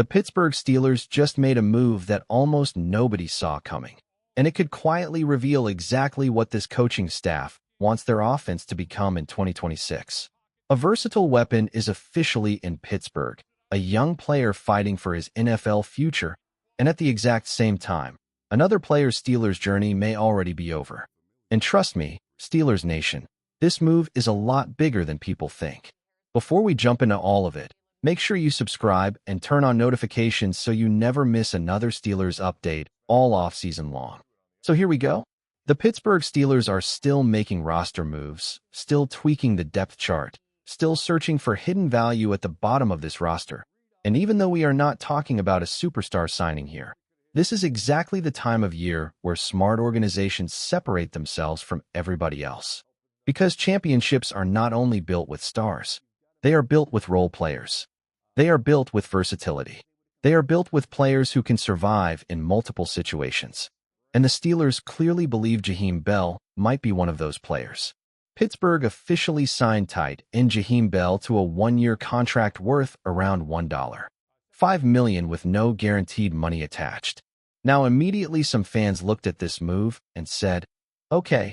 The Pittsburgh Steelers just made a move that almost nobody saw coming, and it could quietly reveal exactly what this coaching staff wants their offense to become in 2026. A versatile weapon is officially in Pittsburgh, a young player fighting for his NFL future, and at the exact same time, another player's Steelers journey may already be over. And trust me, Steelers Nation, this move is a lot bigger than people think. Before we jump into all of it, make sure you subscribe and turn on notifications so you never miss another Steelers update all offseason long. So here we go. The Pittsburgh Steelers are still making roster moves, still tweaking the depth chart, still searching for hidden value at the bottom of this roster. And even though we are not talking about a superstar signing here, this is exactly the time of year where smart organizations separate themselves from everybody else. Because championships are not only built with stars, they are built with role players. They are built with versatility. They are built with players who can survive in multiple situations. And the Steelers clearly believe Jaheim Bell might be one of those players. Pittsburgh officially signed tight end Jaheim Bell to a one-year contract worth around $1.5 million with no guaranteed money attached. Now immediately some fans looked at this move and said, okay,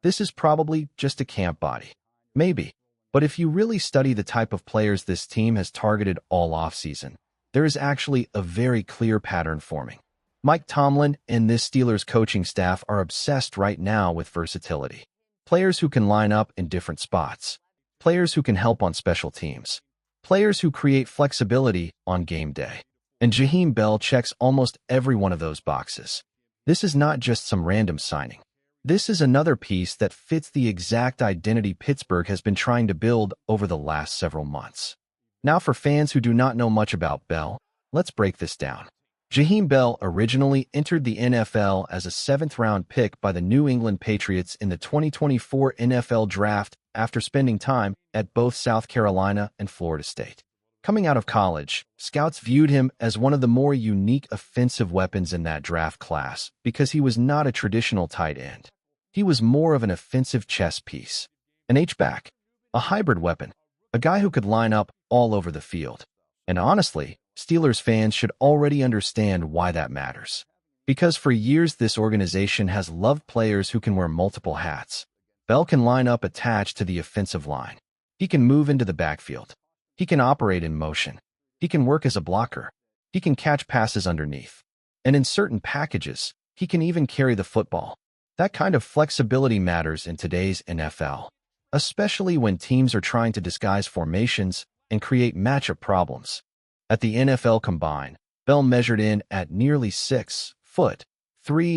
this is probably just a camp body. Maybe. But if you really study the type of players this team has targeted all offseason, there is actually a very clear pattern forming. Mike Tomlin and this Steelers coaching staff are obsessed right now with versatility. Players who can line up in different spots. Players who can help on special teams. Players who create flexibility on game day. And Jaheim Bell checks almost every one of those boxes. This is not just some random signing. This is another piece that fits the exact identity Pittsburgh has been trying to build over the last several months. Now for fans who do not know much about Bell, let's break this down. Jaheim Bell originally entered the NFL as a 7th-round pick by the New England Patriots in the 2024 NFL Draft after spending time at both South Carolina and Florida State. Coming out of college, scouts viewed him as one of the more unique offensive weapons in that draft class because he was not a traditional tight end. He was more of an offensive chess piece, an H-back, a hybrid weapon, a guy who could line up all over the field. And honestly, Steelers fans should already understand why that matters. Because for years this organization has loved players who can wear multiple hats. Bell can line up attached to the offensive line. He can move into the backfield. He can operate in motion. He can work as a blocker. He can catch passes underneath. And in certain packages, he can even carry the football. That kind of flexibility matters in today's NFL, especially when teams are trying to disguise formations and create matchup problems. At the NFL Combine, Bell measured in at nearly 6'3"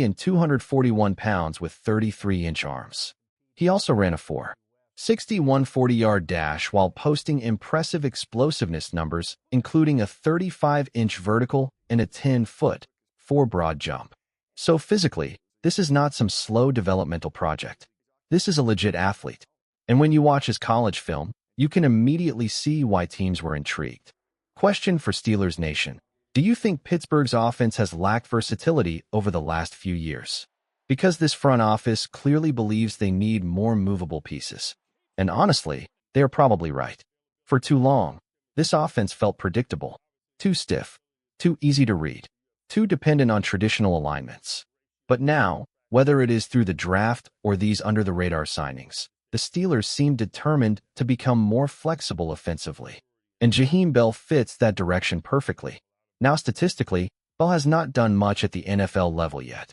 and 241 pounds with 33-inch arms. He also ran a 4.61 40-yard dash while posting impressive explosiveness numbers, including a 35-inch vertical and a 10-foot 4 broad jump. So physically, this is not some slow developmental project. This is a legit athlete. And when you watch his college film, you can immediately see why teams were intrigued. Question for Steelers Nation. Do you think Pittsburgh's offense has lacked versatility over the last few years? Because this front office clearly believes they need more movable pieces. And honestly, they are probably right. For too long, this offense felt predictable, too stiff, too easy to read, too dependent on traditional alignments. But now, whether it is through the draft or these under-the-radar signings, the Steelers seem determined to become more flexible offensively. And Jaheim Bell fits that direction perfectly. Now statistically, Bell has not done much at the NFL level yet.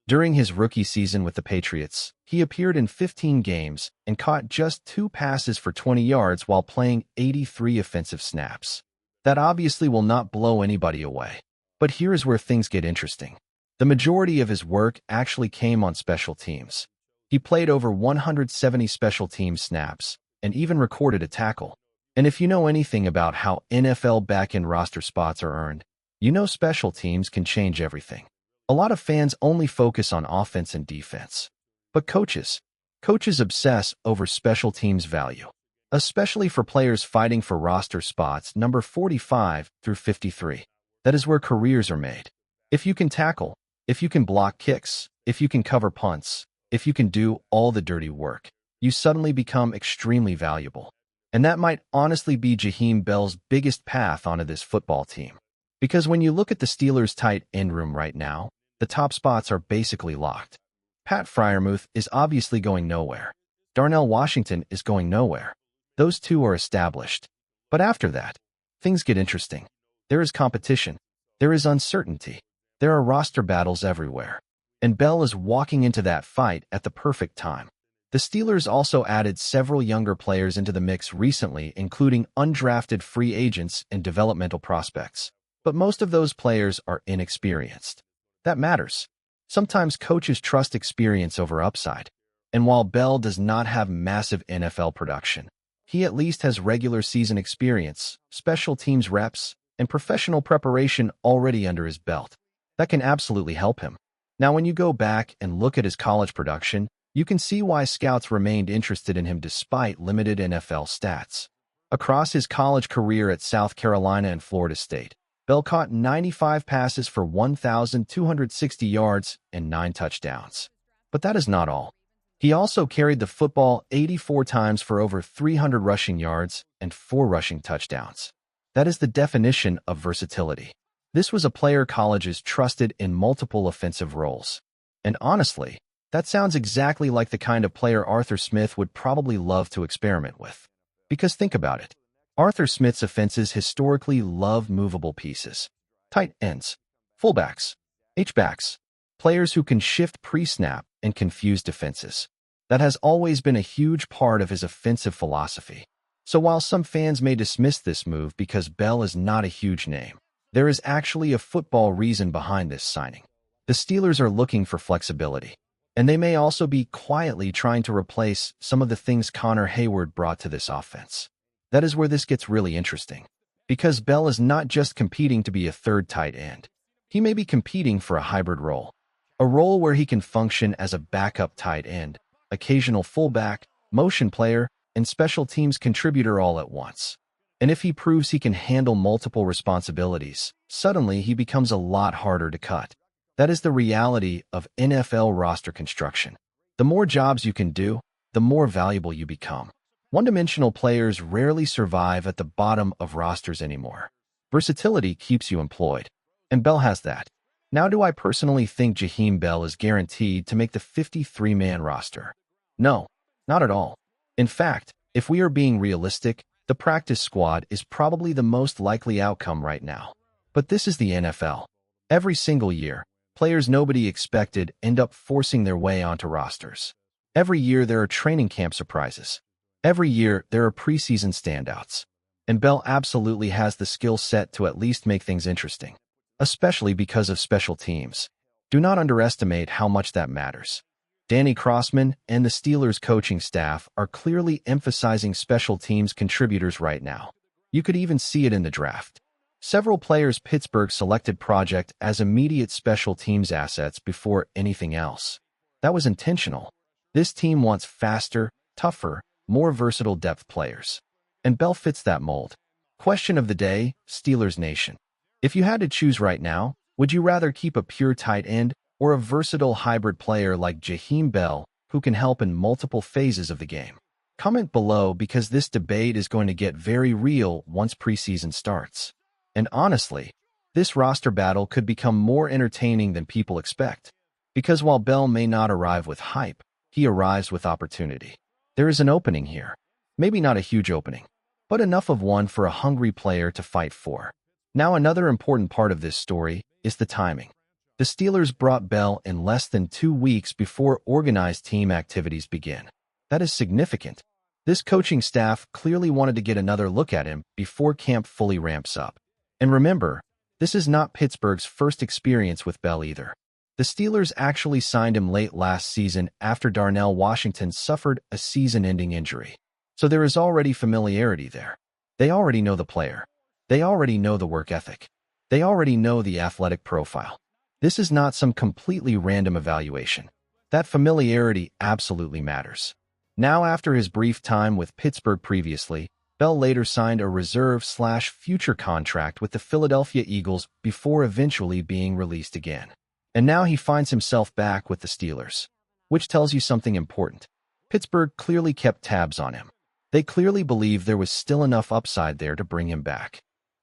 During his rookie season with the Patriots, he appeared in 15 games and caught just 2 passes for 20 yards while playing 83 offensive snaps. That obviously will not blow anybody away. But here is where things get interesting. The majority of his work actually came on special teams. He played over 170 special team snaps and even recorded a tackle. And if you know anything about how NFL back-end roster spots are earned, you know special teams can change everything. A lot of fans only focus on offense and defense. But coaches obsess over special teams value, especially for players fighting for roster spots number 45 through 53. That is where careers are made. If you can tackle, if you can block kicks, if you can cover punts, if you can do all the dirty work, you suddenly become extremely valuable. And that might honestly be Jaheim Bell's biggest path onto this football team. Because when you look at the Steelers' tight end room right now, the top spots are basically locked. Pat Freiermuth is obviously going nowhere. Darnell Washington is going nowhere. Those two are established. But after that, things get interesting. There is competition. There is uncertainty. There are roster battles everywhere. And Bell is walking into that fight at the perfect time. The Steelers also added several younger players into the mix recently, including undrafted free agents and developmental prospects. But most of those players are inexperienced. That matters. Sometimes coaches trust experience over upside. And while Bell does not have massive NFL production, he at least has regular season experience, special teams reps, and professional preparation already under his belt. That can absolutely help him. Now, when you go back and look at his college production, you can see why scouts remained interested in him despite limited NFL stats. Across his college career at South Carolina and Florida State, Bell caught 95 passes for 1,260 yards and 9 touchdowns. But that is not all. He also carried the football 84 times for over 300 rushing yards and 4 rushing touchdowns. That is the definition of versatility. This was a player colleges trusted in multiple offensive roles. And honestly, that sounds exactly like the kind of player Arthur Smith would probably love to experiment with. Because think about it. Arthur Smith's offenses historically love movable pieces. Tight ends, fullbacks, H-backs, players who can shift pre-snap and confuse defenses. That has always been a huge part of his offensive philosophy. So while some fans may dismiss this move because Bell is not a huge name, there is actually a football reason behind this signing. The Steelers are looking for flexibility, and they may also be quietly trying to replace some of the things Connor Hayward brought to this offense. That is where this gets really interesting, because Bell is not just competing to be a third tight end. He may be competing for a hybrid role, a role where he can function as a backup tight end, occasional fullback, motion player, and special teams contributor all at once. And if he proves he can handle multiple responsibilities, suddenly he becomes a lot harder to cut. That is the reality of NFL roster construction. The more jobs you can do, the more valuable you become. One-dimensional players rarely survive at the bottom of rosters anymore. Versatility keeps you employed, and Bell has that. Now, do I personally think Jaheim Bell is guaranteed to make the 53-man roster? No, not at all. In fact, if we are being realistic, the practice squad is probably the most likely outcome right now. But this is the NFL. Every single year, players nobody expected end up forcing their way onto rosters. Every year there are training camp surprises. Every year there are preseason standouts. And Bell absolutely has the skill set to at least make things interesting, especially because of special teams. Do not underestimate how much that matters. Danny Crossman and the Steelers coaching staff are clearly emphasizing special teams contributors right now. You could even see it in the draft. Several players Pittsburgh selected project as immediate special teams assets before anything else. That was intentional. This team wants faster, tougher, more versatile depth players. And Bell fits that mold. Question of the day, Steelers Nation. If you had to choose right now, would you rather keep a pure tight end or a versatile hybrid player like Jaheim Bell who can help in multiple phases of the game? Comment below because this debate is going to get very real once preseason starts. And honestly, this roster battle could become more entertaining than people expect. Because while Bell may not arrive with hype, he arrives with opportunity. There is an opening here. Maybe not a huge opening, but enough of one for a hungry player to fight for. Now, another important part of this story is the timing. The Steelers brought Bell in less than 2 weeks before organized team activities begin. That is significant. This coaching staff clearly wanted to get another look at him before camp fully ramps up. And remember, this is not Pittsburgh's first experience with Bell either. The Steelers actually signed him late last season after Darnell Washington suffered a season-ending injury. So there is already familiarity there. They already know the player. They already know the work ethic. They already know the athletic profile. This is not some completely random evaluation. That familiarity absolutely matters. Now, after his brief time with Pittsburgh previously, Bell later signed a reserve/future contract with the Philadelphia Eagles before eventually being released again. And now he finds himself back with the Steelers, which tells you something important. Pittsburgh clearly kept tabs on him. They clearly believed there was still enough upside there to bring him back.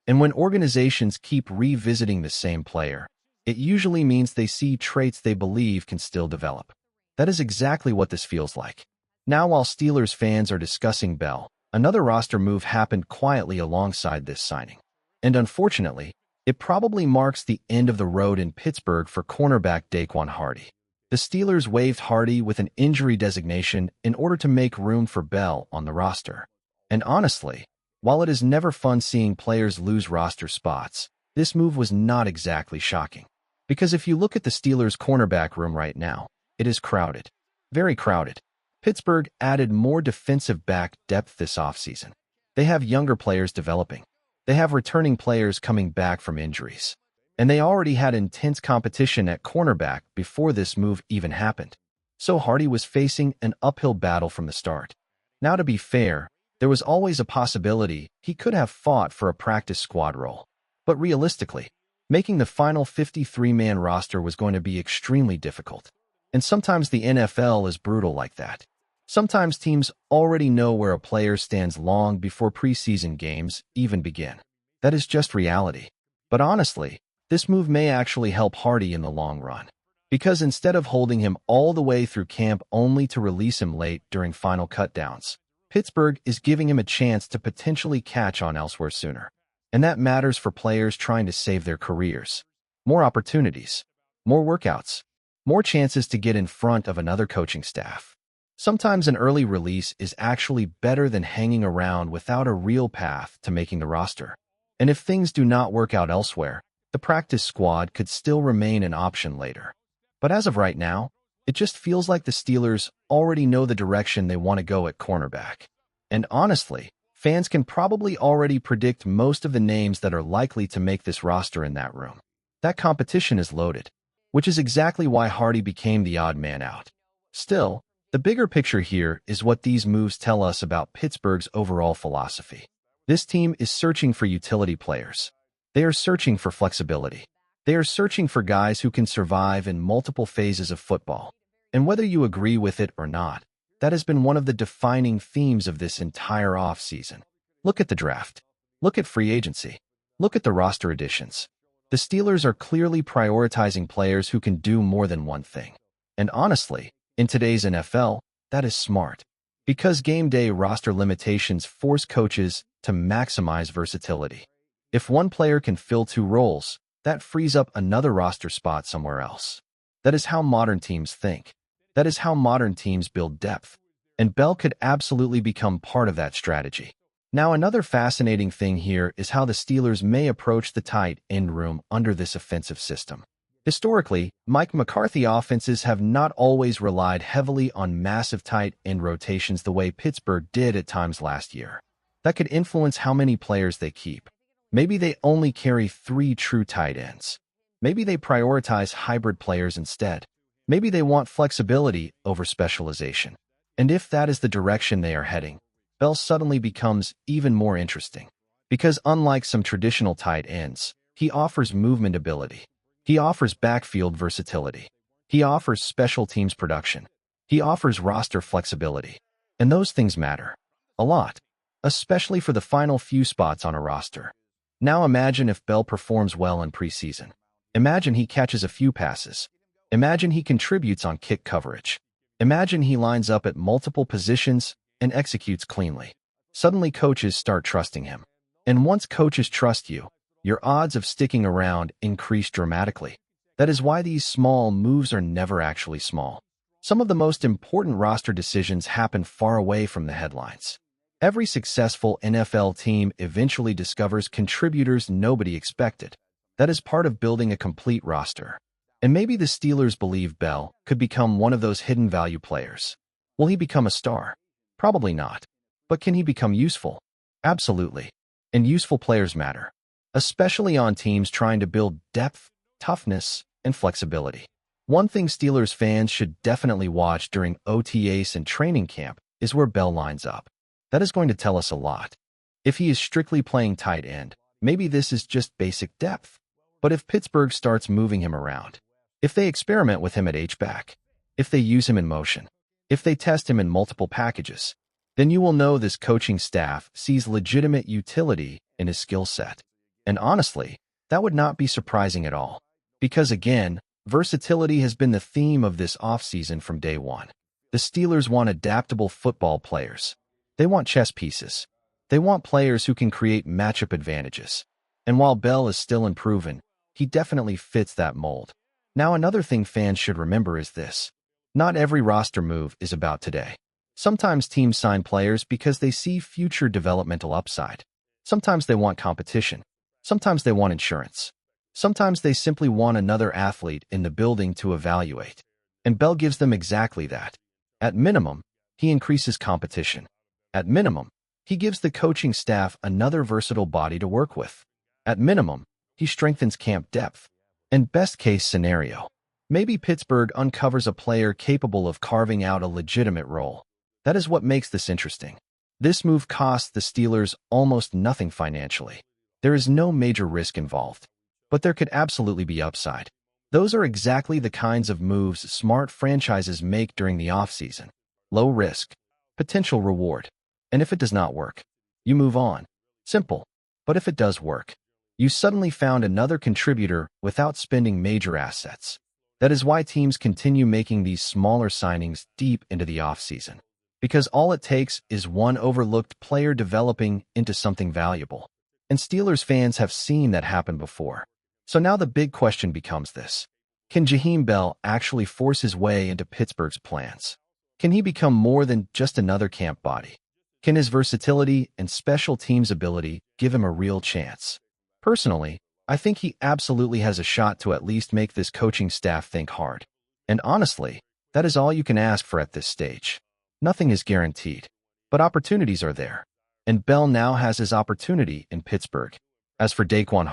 And when organizations keep revisiting the same player, it usually means they see traits they believe can still develop. That is exactly what this feels like. Now, while Steelers fans are discussing Bell, another roster move happened quietly alongside this signing. And unfortunately, it probably marks the end of the road in Pittsburgh for cornerback Daquan Hardy. The Steelers waived Hardy with an injury designation in order to make room for Bell on the roster. And honestly, while it is never fun seeing players lose roster spots, this move was not exactly shocking. Because if you look at the Steelers' cornerback room right now, it is crowded. Very crowded. Pittsburgh added more defensive back depth this offseason. They have younger players developing. They have returning players coming back from injuries. And they already had intense competition at cornerback before this move even happened. So Hardy was facing an uphill battle from the start. Now, to be fair, there was always a possibility he could have fought for a practice squad role. But realistically, making the final 53-man roster was going to be extremely difficult. And sometimes the NFL is brutal like that. Sometimes teams already know where a player stands long before preseason games even begin. That is just reality. But honestly, this move may actually help Hardy in the long run. Because instead of holding him all the way through camp only to release him late during final cutdowns, Pittsburgh is giving him a chance to potentially catch on elsewhere sooner. And that matters for players trying to save their careers. More opportunities, more workouts, more chances to get in front of another coaching staff. Sometimes an early release is actually better than hanging around without a real path to making the roster. And if things do not work out elsewhere, the practice squad could still remain an option later. But as of right now, it just feels like the Steelers already know the direction they want to go at cornerback. And honestly, fans can probably already predict most of the names that are likely to make this roster in that room. That competition is loaded, which is exactly why Hardy became the odd man out. Still, the bigger picture here is what these moves tell us about Pittsburgh's overall philosophy. This team is searching for utility players. They are searching for flexibility. They are searching for guys who can survive in multiple phases of football. And whether you agree with it or not, that has been one of the defining themes of this entire offseason. Look at the draft. Look at free agency. Look at the roster additions. The Steelers are clearly prioritizing players who can do more than one thing. And honestly, in today's NFL, that is smart. Because game day roster limitations force coaches to maximize versatility. If one player can fill two roles, that frees up another roster spot somewhere else. That is how modern teams think. That is how modern teams build depth. And Bell could absolutely become part of that strategy. Now, another fascinating thing here is how the Steelers may approach the tight end room under this offensive system. Historically, Mike McCarthy offenses have not always relied heavily on massive tight end rotations the way Pittsburgh did at times last year. That could influence how many players they keep. Maybe they only carry 3 true tight ends. Maybe they prioritize hybrid players instead. Maybe they want flexibility over specialization. And if that is the direction they are heading, Bell suddenly becomes even more interesting. Because unlike some traditional tight ends, he offers movement ability. He offers backfield versatility. He offers special teams production. He offers roster flexibility. And those things matter a lot, especially for the final few spots on a roster. Now imagine if Bell performs well in preseason. Imagine he catches a few passes. Imagine he contributes on kick coverage. Imagine he lines up at multiple positions and executes cleanly. Suddenly coaches start trusting him. And once coaches trust you, your odds of sticking around increase dramatically. That is why these small moves are never actually small. Some of the most important roster decisions happen far away from the headlines. Every successful NFL team eventually discovers contributors nobody expected. That is part of building a complete roster. And maybe the Steelers believe Bell could become one of those hidden value players. Will he become a star? Probably not. But can he become useful? Absolutely. And useful players matter, especially on teams trying to build depth, toughness, and flexibility. One thing Steelers fans should definitely watch during OTAs and training camp is where Bell lines up. That is going to tell us a lot. If he is strictly playing tight end, maybe this is just basic depth. But if Pittsburgh starts moving him around, if they experiment with him at H-back, if they use him in motion, if they test him in multiple packages, then you will know this coaching staff sees legitimate utility in his skill set. And honestly, that would not be surprising at all. Because again, versatility has been the theme of this offseason from day one. The Steelers want adaptable football players. They want chess pieces. They want players who can create matchup advantages. And while Bell is still unproven, he definitely fits that mold. Now, another thing fans should remember is this. Not every roster move is about today. Sometimes teams sign players because they see future developmental upside. Sometimes they want competition. Sometimes they want insurance. Sometimes they simply want another athlete in the building to evaluate. And Bell gives them exactly that. At minimum, he increases competition. At minimum, he gives the coaching staff another versatile body to work with. At minimum, he strengthens camp depth. And best-case scenario, maybe Pittsburgh uncovers a player capable of carving out a legitimate role. That is what makes this interesting. This move costs the Steelers almost nothing financially. There is no major risk involved. But there could absolutely be upside. Those are exactly the kinds of moves smart franchises make during the offseason. Low risk, potential reward. And if it does not work, you move on. Simple. But if it does work, you suddenly found another contributor without spending major assets. That is why teams continue making these smaller signings deep into the offseason. Because all it takes is one overlooked player developing into something valuable. And Steelers fans have seen that happen before. So now the big question becomes this. Can Jaheim Bell actually force his way into Pittsburgh's plans? Can he become more than just another camp body? Can his versatility and special teams ability give him a real chance? Personally, I think he absolutely has a shot to at least make this coaching staff think hard. And honestly, that is all you can ask for at this stage. Nothing is guaranteed, but opportunities are there. And Bell now has his opportunity in Pittsburgh. As for Daquan,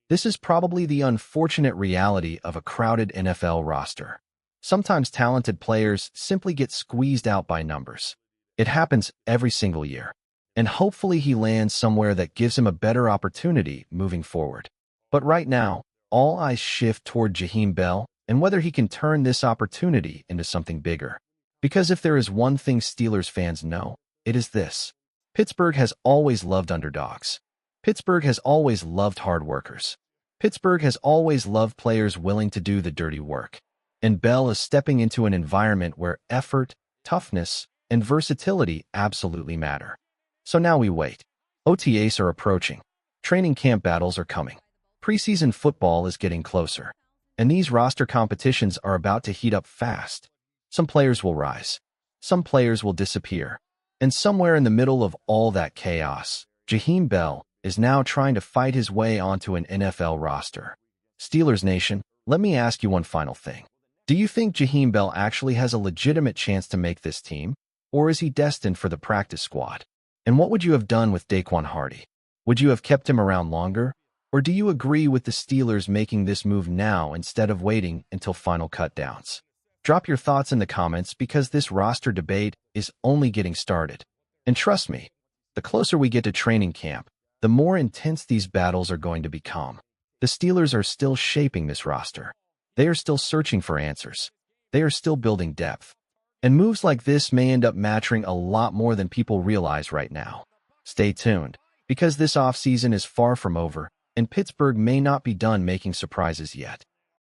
this is probably the unfortunate reality of a crowded NFL roster. Sometimes talented players simply get squeezed out by numbers. It happens every single year. And hopefully he lands somewhere that gives him a better opportunity moving forward. But right now, all eyes shift toward Jaheim Bell and whether he can turn this opportunity into something bigger. Because if there is one thing Steelers fans know, it is this. Pittsburgh has always loved underdogs. Pittsburgh has always loved hard workers. Pittsburgh has always loved players willing to do the dirty work. And Bell is stepping into an environment where effort, toughness, and versatility absolutely matter. So now we wait. OTAs are approaching. Training camp battles are coming. Preseason football is getting closer. And these roster competitions are about to heat up fast. Some players will rise. Some players will disappear. And somewhere in the middle of all that chaos, Jaheim Bell is now trying to fight his way onto an NFL roster. Steelers Nation, let me ask you one final thing. Do you think Jaheim Bell actually has a legitimate chance to make this team? Or is he destined for the practice squad? And what would you have done with Daquan? Would you have kept him around longer? Or do you agree with the Steelers making this move now instead of waiting until final cutdowns? Drop your thoughts in the comments because this roster debate is only getting started. And trust me, the closer we get to training camp, the more intense these battles are going to become. The Steelers are still shaping this roster. They are still searching for answers. They are still building depth. And moves like this may end up mattering a lot more than people realize right now. Stay tuned, because this offseason is far from over, and Pittsburgh may not be done making surprises yet.